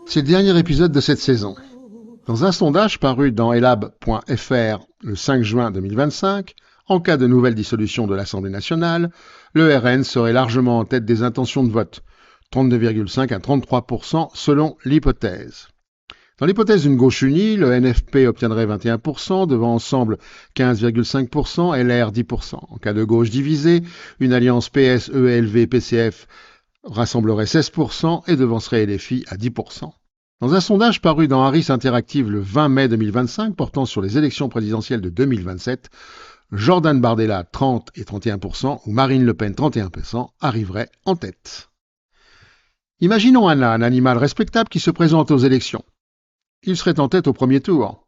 C'est le dernier épisode de cette saison. Dans un sondage paru dans elab.fr le 5 juin 2025, en cas de nouvelle dissolution de l'Assemblée nationale, le RN serait largement en tête des intentions de vote, 32,5 à 33% selon l'hypothèse. Dans l'hypothèse d'une gauche unie, le NFP obtiendrait 21%, devant Ensemble 15,5%, LR 10%. En cas de gauche divisée, une alliance PS, ELV, PCF rassemblerait 16% et devancerait LFI à 10%. Dans un sondage paru dans Harris Interactive le 20 mai 2025 portant sur les élections présidentielles de 2027, Jordan Bardella 30 et 31% ou Marine Le Pen 31% arriveraient en tête. Imaginons un âne, animal respectable qui se présente aux élections. Il serait en tête au premier tour.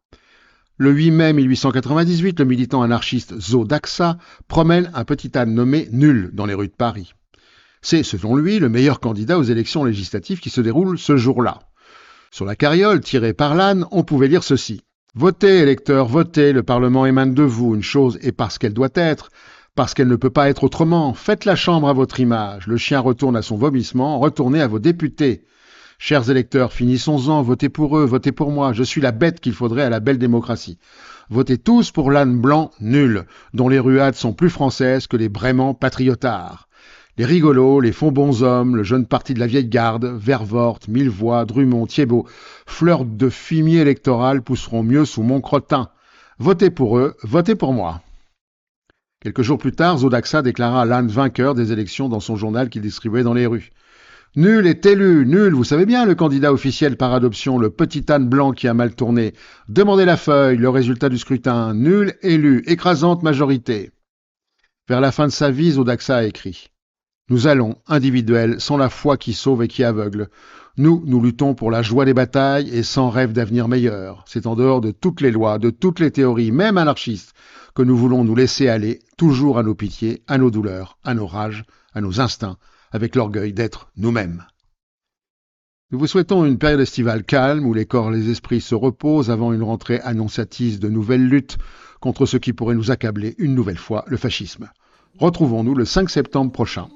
Le 8 mai 1898, le militant anarchiste Zo Daxa promène un petit âne nommé Nul dans les rues de Paris. C'est, selon lui, le meilleur candidat aux élections législatives qui se déroulent ce jour-là. Sur la carriole tirée par l'âne, on pouvait lire ceci. « Votez, électeurs, votez, le Parlement émane de vous, une chose est parce qu'elle doit être, parce qu'elle ne peut pas être autrement. Faites la chambre à votre image, le chien retourne à son vomissement, retournez à vos députés. Chers électeurs, finissons-en, votez pour eux, votez pour moi, je suis la bête qu'il faudrait à la belle démocratie. Votez tous pour l'âne blanc nul, dont les ruades sont plus françaises que les braiements patriotards. Les rigolos, les fonds bonshommes, le jeune parti de la vieille garde, Vervoort, Millevoye, Drummond, Thiebaud, fleurs de fumier électoral pousseront mieux sous mon crottin. Votez pour eux, votez pour moi. » Quelques jours plus tard, Zo Daxa déclara l'âne vainqueur des élections dans son journal qu'il distribuait dans les rues. « Nul est élu, Nul, vous savez bien, le candidat officiel par adoption, le petit âne blanc qui a mal tourné. Demandez la feuille, le résultat du scrutin. Nul élu, écrasante majorité. » Vers la fin de sa vie, Zo Daxa a écrit. Nous allons, individuels, sans la foi qui sauve et qui aveugle. Nous luttons pour la joie des batailles et sans rêve d'avenir meilleur. C'est en dehors de toutes les lois, de toutes les théories, même anarchistes, que nous voulons nous laisser aller, toujours à nos pitiés, à nos douleurs, à nos rages, à nos instincts, avec l'orgueil d'être nous-mêmes. Nous vous souhaitons une période estivale calme où les corps et les esprits se reposent avant une rentrée annonciatrice de nouvelles luttes contre ce qui pourrait nous accabler une nouvelle fois, le fascisme. Retrouvons-nous le 5 septembre prochain.